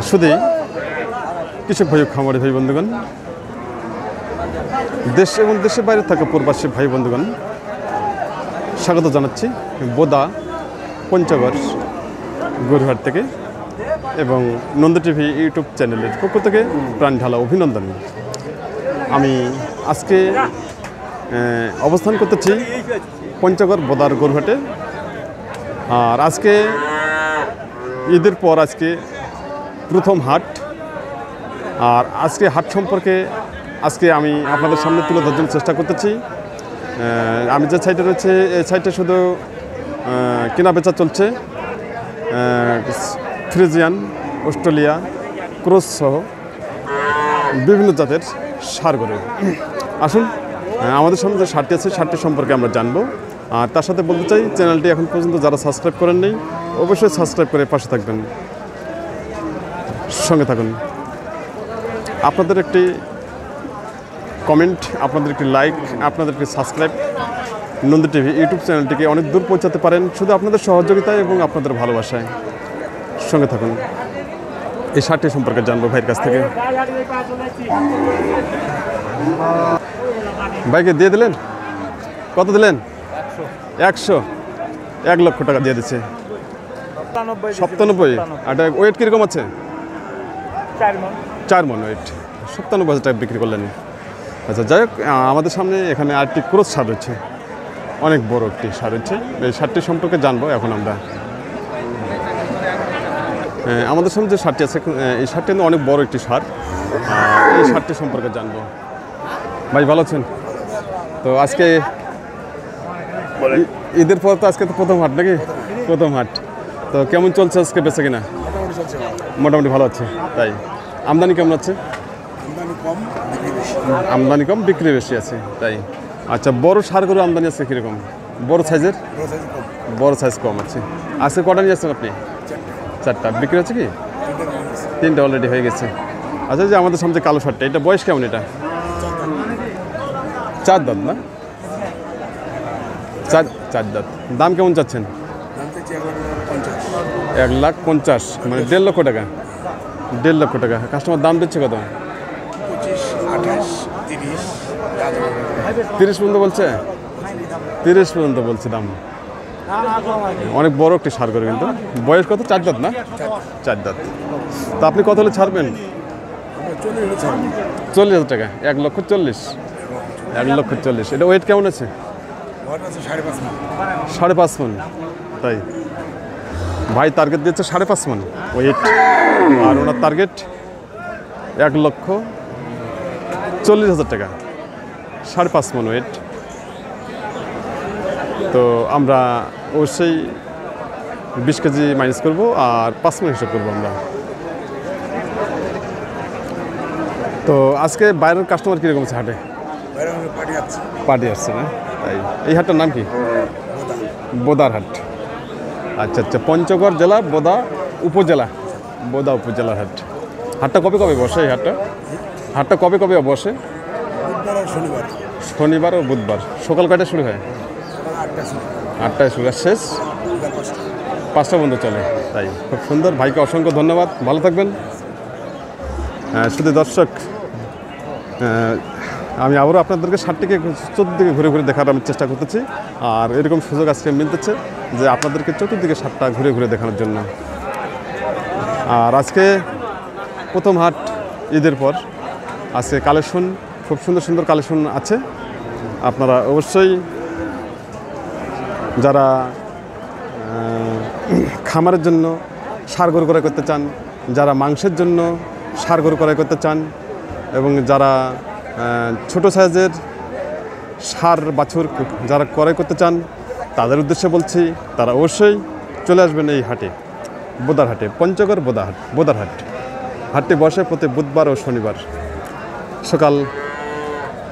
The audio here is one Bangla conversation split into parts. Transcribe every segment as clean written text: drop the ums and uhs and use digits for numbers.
শুধুই কৃষক ভাই ও খামারি ভাই বন্ধুগণ, দেশ এবং দেশের বাইরে থাকা প্রবাসী ভাই বন্ধুগণ, স্বাগত জানাচ্ছি বোদা পঞ্চগড় গরুহাট থেকে এবং নন্দ টিভি ইউটিউব চ্যানেলের পক্ষ থেকে প্রাণ ঢালা অভিনন্দন। আমি আজকে অবস্থান করতেছি পঞ্চগড় বোদার গরুহাটে। আর আজকে ঈদের পর আজকে প্রথম হাট। আর আজকে হাট সম্পর্কে আজকে আমি আপনাদের সামনে তুলে ধরার জন্য চেষ্টা করতেছি। আমি যে সাইটে রয়েছে এই সাইটে শুধু কেনা বেচা চলছে ফ্রিজিয়ান, অস্ট্রেলিয়া, ক্রস সহ বিভিন্ন জাতের ষাঁড় গরু। আসুন আমাদের সামনে যে ষাঁড়টি আছে ষাঁড়টি সম্পর্কে আমরা জানবো। আর তার সাথে বলতে চাই, চ্যানেলটি এখন পর্যন্ত যারা সাবস্ক্রাইব করেন নেই অবশ্যই সাবস্ক্রাইব করে পাশে থাকবেন, সঙ্গে থাকুন। আপনাদের একটি কমেন্ট, আপনাদের একটি লাইক, আপনাদের একটি সাবস্ক্রাইব নন্দ টিভি ইউটিউব চ্যানেলটিকে অনেক দূর পৌঁছাতে পারেন শুধু আপনাদের সহযোগিতায় এবং আপনাদের ভালোবাসায়। সঙ্গে থাকুন, এই ষাঁড়টি সম্পর্কে জানবো ভাইয়ের কাছ থেকে। ভাইকে দিয়ে দিলেন? কত দিলেন? 100। 1 লক্ষ টাকা দিয়ে দিচ্ছে। 97। আর ওয়েট কীরকম আছে? 4 মন ওয়েট। 97,000 টাকা বিক্রি করলেন। আচ্ছা, যাই হোক, আমাদের সামনে এখানে আরেকটি ক্রস ষাঁড় হচ্ছে, অনেক বড় একটি ষাঁড় হচ্ছে। এই ষাঁড়টি সম্পর্কে জানবো এখন আমরা। আমাদের সামনে যে ষাঁড়টি আছে এই ষাঁড়টি অনেক বড় একটি ষাঁড়। এই ষাঁড়টি সম্পর্কে জানবো। ভাই ভালো আছেন? তো আজকে ঈদের পর তো আজকে তো প্রথম হাট নাকি? প্রথম হাট। তো কেমন চলছে আজকে বেচা কিনা? মোটামুটি ভালো আছে। তাই আমদানি কেমন আছে? আমদানি কম, বিক্রি বেশি আছে। তাই আচ্ছা, বড় ষাঁড় গরু আমদানি আছে কীরকম? বড় সাইজের? বড় সাইজ কম আছে। আজকে কটা নিয়ে আসছেন আপনি? 4টা। বিক্রি হচ্ছে কি? 3টা অলরেডি হয়ে গেছে। আচ্ছা, যে আমাদের সামনে কালো ষাঁড়টা, এটা বয়স কেমন? এটা 4 দাঁত না? 4 দাঁত। দাম কেমন চাচ্ছেন? 1,50,000, মানে 1.5 লক্ষ টাকা। 1.5 লক্ষ টাকা। কাস্টমার দাম দিচ্ছে কত? 30 পর্যন্ত বলছে? 30 পর্যন্ত বলছে দাম। অনেক বড় একটি ষাঁড় গরু কিন্তু। বয়স কত? 4 দাঁত না? 4 দাঁত। তা আপনি কত হলে ছাড়বেন? 40,000 টাকা। 1,40,000। 1,40,000। এটা ওয়েট কেমন আছে? 5.5 মন। তাই ভাই টার্গেট দিচ্ছে 5.5 মন ওয়েট। আর ওনার টার্গেট 1,40,000 টাকা। 5.5 মন ওয়েট। তো আমরা অবশ্যই 20 কেজি মাইনাস করবো আর 5 মন হিসাব করবো আমরা। তো আজকে বাইরের কাস্টমার কীরকম আছে হাটে? পার্টি আসছে না? তাই এই হাটটার নাম কি? বোদার হাট। আচ্ছা আচ্ছা, পঞ্চগড় জেলা বোদা উপজেলা, বোদা উপজেলার হাট। হাটটা কবে কবে বসে? এই হাটটা কবে কবে বসে? শনিবার ও বুধবার। সকাল কয়টায় শুরু হয়? 8টায় শুরু, শেষ 5টা পর্যন্ত চলে। তাই খুব সুন্দর। ভাইকে অসংখ্য ধন্যবাদ, ভালো থাকবেন। শুধু দর্শক, আমি আবারও আপনাদেরকে ষাঁড়টিকে চতুর্দিকে ঘুরে ঘুরে দেখার আমি চেষ্টা করতেছি। আর এরকম সুযোগ আজকে মিলতেছে যে আপনাদেরকে চতুর্দিকে ষাঁড়টা ঘুরে ঘুরে দেখানোর জন্য। আর আজকে প্রথম হাট ঈদের পর আজকে কালেকশন, খুব সুন্দর সুন্দর কালেকশন আছে। আপনারা অবশ্যই যারা খামারের জন্য ষাঁড় গরু ক্রয় করতে চান, যারা মাংসের জন্য ষাঁড় গরু ক্রয় করতে চান এবং যারা ছোট সাইজের ষাঁড় বাছুর যারা ক্রয় করতে চান তাদের উদ্দেশ্যে বলছি, তারা অবশ্যই চলে আসবেন এই হাটে, বোদার হাটে, পঞ্চগড় বোদার হাট। হাটটি বসে প্রতি বুধবার ও শনিবার সকাল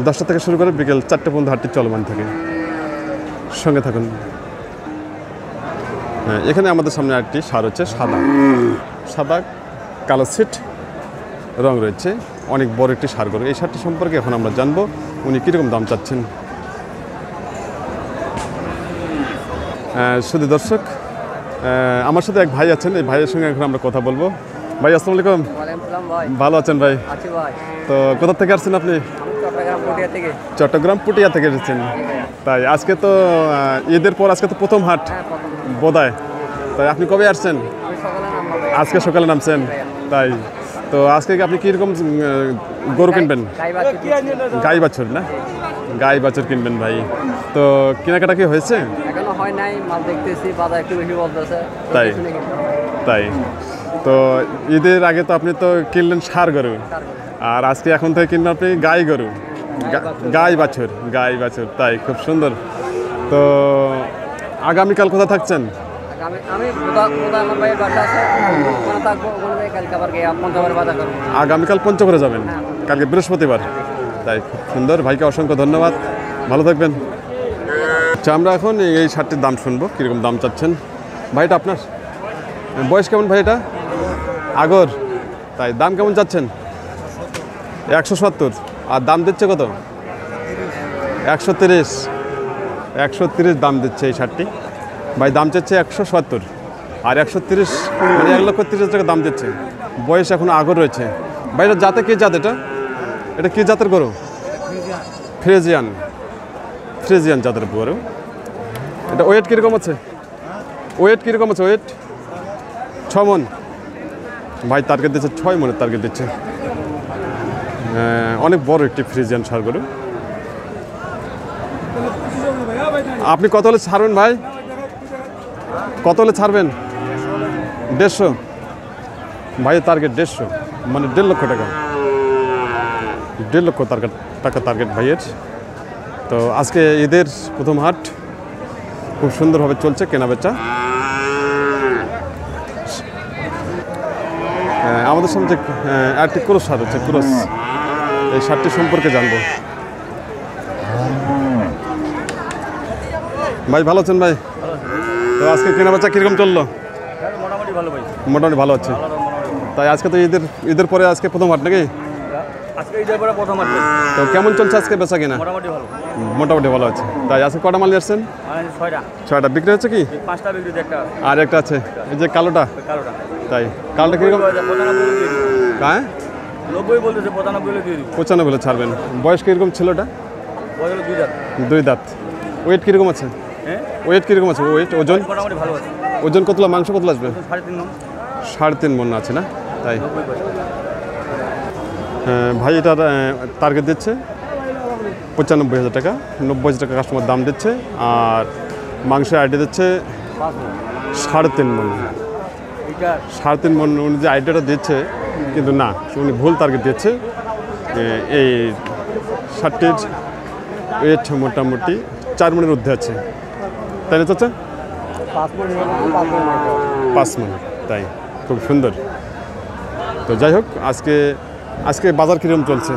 10টা থেকে শুরু করে বিকেল 4টে পর্যন্ত হাটটি চলমান থাকে। সঙ্গে থাকুন। এখানে আমাদের সামনে একটি ষাঁড় হচ্ছে সাদা কালো সিট রং রয়েছে, অনেক বড় একটি ষাঁড় গরু। এই ষাঁড়টি সম্পর্কে এখন আমরা জানবো উনি কীরকম দাম চাচ্ছেন। শুধু দর্শক, আমার সাথে এক ভাই আছেন, এই ভাইয়ের সঙ্গে এখন আমরা কথা বলবো। ভাই আসসালামু আলাইকুম। ভালো আছেন ভাই? তো কোথা থেকে আসছেন আপনি? চট্টগ্রাম পুটিয়া থেকে এসেছেন। তাই আজকে তো ঈদের পর আজকে তো প্রথম হাট বোদায়। তাই আপনি কবে আসছেন? আজকে সকালে নামছেন। তাই তো আজকে আপনি কীরকম গরু কিনবেন? গাই বাছুর না? গাই বাছুর কিনবেন ভাই। তো কেনাকাটা কি হয়েছে? তাই তাই তো ঈদের আগে তো আপনি তো কিনলেন ষাঁড় গরু, আর আজকে এখন থেকে কিনবেন আপনি গাই গরু, গাই বাছুর। তাই খুব সুন্দর। তো আগামীকাল কোথায় থাকছেন? আগামীকাল পঞ্চগড়ে যাবেন, কালকে বৃহস্পতিবার। তাই খুব সুন্দর, ভাইকে অসংখ্য ধন্যবাদ, ভালো থাকবেন। আচ্ছা, আমরা এখন এই শার্টটির দাম শুনবো, কীরকম দাম চাচ্ছেন। ভাইটা আপনার বয়স কেমন ভাই? এটা আগর। তাই দাম কেমন চাচ্ছেন? 170। আর দাম দিচ্ছে কত? 130 দাম দিচ্ছে এই শার্টটি। ভাই দাম চাচ্ছে 170 আর 130 মানে 1,30,000 টাকা দাম দিচ্ছে। বয়স এখন আগর রয়েছে। ভাই এটা জাতে কী জাত? এটা কী জাতের গরু? ফ্রিজিয়ান জাতের গরু। এটা ওয়েট কীরকম আছে? ওয়েট 6 মন। ভাই টার্গেট দিচ্ছে 6 মনের টার্গেট দিচ্ছে। অনেক বড় একটি ফ্রিজিয়ান ষাঁড় গরু। আপনি কত হলে ছাড়বেন ভাই? কত হলে ছাড়বেন? 150। ভাইয়ের টার্গেট 150, মানে 1.5 লক্ষ টাকা। 1.5 লক্ষ টাকা টার্গেট ভাইয়ের। তো আজকে ঈদের প্রথম হাট খুব সুন্দরভাবে চলছে কেনাবেচা। আমাদের সামনে যে আরেকটি ক্রস ষাঁড় হচ্ছে, ক্রস, এই ষাঁড়টি সম্পর্কে জানবো। ভাই ভালো আছেন ভাই? তো আজকে কেনাবেচা কীরকম চললো? মোটামুটি ভালো আছে। তাই আজকে তো ঈদের পরে আজকে প্রথম হাট নাকি? তো কেমন চলছে আজকে বেচা কিনা? মোটামুটি ভালো আছে। তাই আজকে কটা মাল নিয়ে আসছেন? 6টা বিক্রি হচ্ছে কি? 5টা বিক্রি, আর একটা আছে এই যে কালোটা। তাই কালোটা কিরকম? হ্যাঁ 90 বলতেছে, 95 হলে ছাড়বেন। বয়স কিরকম ছিল ওটা? 2 দাঁত। ওয়েট কিরকম আছে? ওয়েট কিরকম আছে? ওজন ভালো আছে। ওজন কতলা, মাংস কতলা আসবে? 3.5 মণ মণ। আছে না? তাই ভাই এটার টার্গেট দিচ্ছে 95,000 টাকা। 90,000 টাকা কাস্টমার দাম দিচ্ছে। আর মাংসের আইডিয়া দিচ্ছে 3.5 মণ। 3.5 মণ উনি যে আইডিয়াটা দিচ্ছে, কিন্তু না, উনি ভুল টার্গেট দিচ্ছে। এই ষাঁড়টির ওয়েট মোটামুটি 4 মণের ঊর্ধ্বে আছে, তাই না চাচা? 5 মণ। তাই খুব সুন্দর। তো যাই হোক, আজকে বাজার কীরকম চলছে?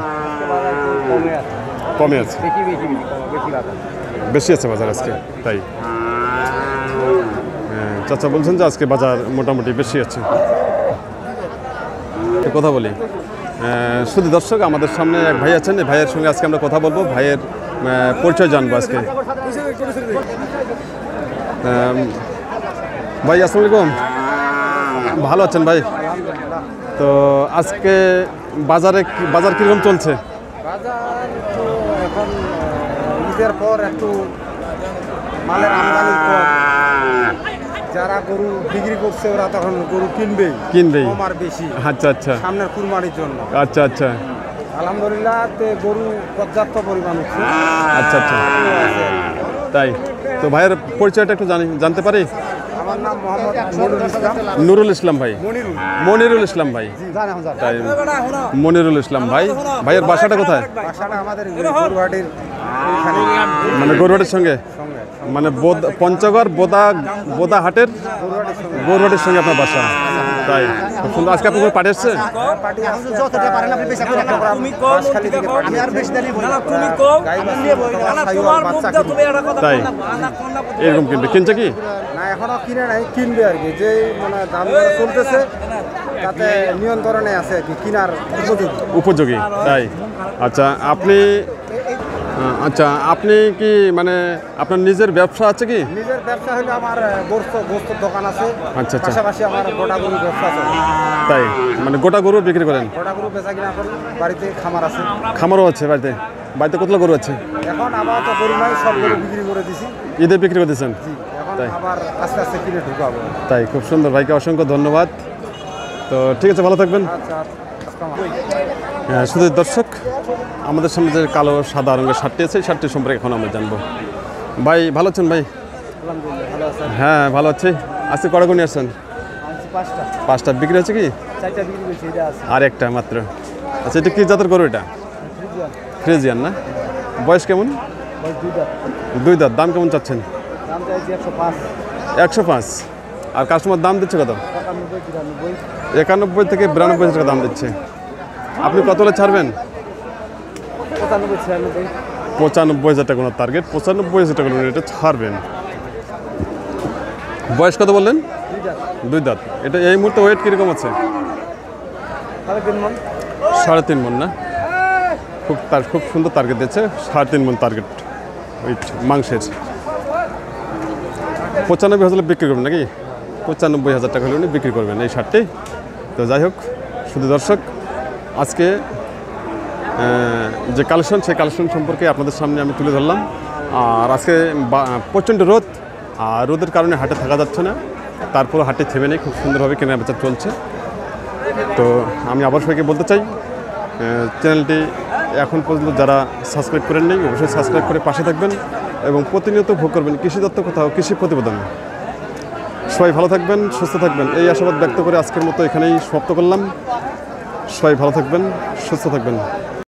কমে আছে, বেশি আছে বাজার আজকে। তাই চাচা বলছেন যে আজকে বাজার মোটামুটি বেশি আছে। কথা বলি, শুধু দর্শক, আমাদের সামনে এক ভাই আছেন, এই ভাইয়ের সঙ্গে আজকে আমরা কথা বলবো, ভাইয়ের পরিচয় জানবো আজকে। ভাই আসসালামু আলাইকুম, ভালো আছেন ভাই? তো আজকে বাজার কীরকম চলছে? বাজার তো এখন ঈদের পর একটু মালের আমদানি কম। যারা গরু বিক্রি করছে ওরা তখন গরু কিনবেই কম আর বেশি। আচ্ছা সামনের কুরবানির জন্য। আচ্ছা আলহামদুলিল্লাহ গরু পর্যাপ্ত পরিমাণ হচ্ছে। আচ্ছা তাই তো ভাইয়ের পরিচয়টা একটু জানতে পারি? আমার নাম মোহাম্মদ নুরুল ইসলাম ভাই। মনিরুল ইসলাম ভাই। তাই মনিরুল ইসলাম ভাই। ভাইয়ের বাসাটা কোথায়? বাসাটা আমাদের গরুহাটির, মানে গরুহাটের সঙ্গে, মানে পঞ্চগড় বোদা হাটের গরুহাটের সঙ্গে আপনার বাসা। তাই খুব সুন্দর। আজকে আপনার পাঠিয়ে এসছে? তাই এরকম কিনছে কি না, এখনো কিনে নাই, কিনবে আর কি। যে মানে দাম চলতেছে তাতে নিয়ন্ত্রণে আছে আর কি, কেনার উপযোগী। তাই আচ্ছা আপনি কি মানে আপনার নিজের ব্যবসা আছে কি? নিজের ব্যবসা হলে আমার গোস্ত দোকান আছে। আচ্ছা পাশাপাশি আমার গোটা গরু ব্যবসা আছে। তাই মানে গোটা গরু বিক্রি করেন? গোটা গরু বেচা কিনা করি, বাড়িতে খামার আছে। খামারও আছে বাড়িতে? বাড়িতে কতগুলো গরু আছে এখন আবার তো গরু নাই, সব গরু বিক্রি করে দিছি। ঈদে বিক্রি করে দিয়েছেন? জি, এখন তাই। আবার আস্তে আস্তে কিনে ঢুকাবো। তাই, খুব সুন্দর। ভাইকে অসংখ্য ধন্যবাদ। তো ঠিক আছে, ভালো থাকবেন। আচ্ছা আচ্ছা। হ্যাঁ, শুধু দর্শক, আমাদের সামনে যে কালো সাদা রঙের শার্টটি আছে, এই শার্টটি সম্পর্কে এখন আমরা জানবো। ভাই ভালো আছেন? ভাই আলহামদুলিল্লাহ ভালো আছেন? হ্যাঁ ভালো আছি। আজকে কটা গরু নিয়ে আসছেন? আনছি 5টা। 5টা বিক্রি হচ্ছে কি? 4টা বিক্রি করছি, এটা আছে। আর একটা মাত্র। আচ্ছা, এটা কি জাতের গরু? এটা ফ্রিজিয়ান। ফ্রিজিয়ান না? বয়স কেমন? ভাই 2টা। 2 দাঁত। দাম কেমন চাচ্ছেন? দাম চাইছি 105। 105। আর কাস্টমার দাম দিচ্ছে কত? 91, 93। 91 থেকে 92 টাকা দাম দিচ্ছে। আপনি কত হলে ছাড়বেন? 95, 96। 95,000 টাকা কোনো টার্গেট, 95,000 টাকা এটা ছাড়বেন। বয়স কত বললেন? 2টা। 2 দাঁত। এটা এই মুহূর্তে ওয়েট কীরকম আছে? 3.5 মণ। 3.5 মণ না? খুব সুন্দর টার্গেট দিচ্ছে। 3.5 মণ টার্গেট ওয়েট মাংসের। 95,000 বিক্রি করবেন নাকি? 95,000 টাকা হলে উনি বিক্রি করবেন এই শার্টটি। তো যাই হোক, শুধু দর্শক, আজকে যে কালেকশন, সেই কালেকশন সম্পর্কে আপনাদের সামনে আমি তুলে ধরলাম। আর আজকে প্রচণ্ড রোদ, আর রোদের কারণে হাটে থাকা যাচ্ছে না। তারপরও হাটে থেমে নেই, খুব সুন্দরভাবে কেনা বেচা চলছে। তো আমি আবার সবাইকে বলতে চাই, চ্যানেলটি এখন পর্যন্ত যারা সাবস্ক্রাইব করেন নেই, অবশ্যই সাবস্ক্রাইব করে পাশে থাকবেন এবং প্রতিনিয়ত ভোগ করবেন কৃষি তত্ত্ব কোথাও, কৃষি প্রতিবেদন। সবাই ভালো থাকবেন, সুস্থ থাকবেন, এই আশাবাদ ব্যক্ত করে আজকের মতো এখানেই সমাপ্ত করলাম। সবাই ভালো থাকবেন, সুস্থ থাকবেন।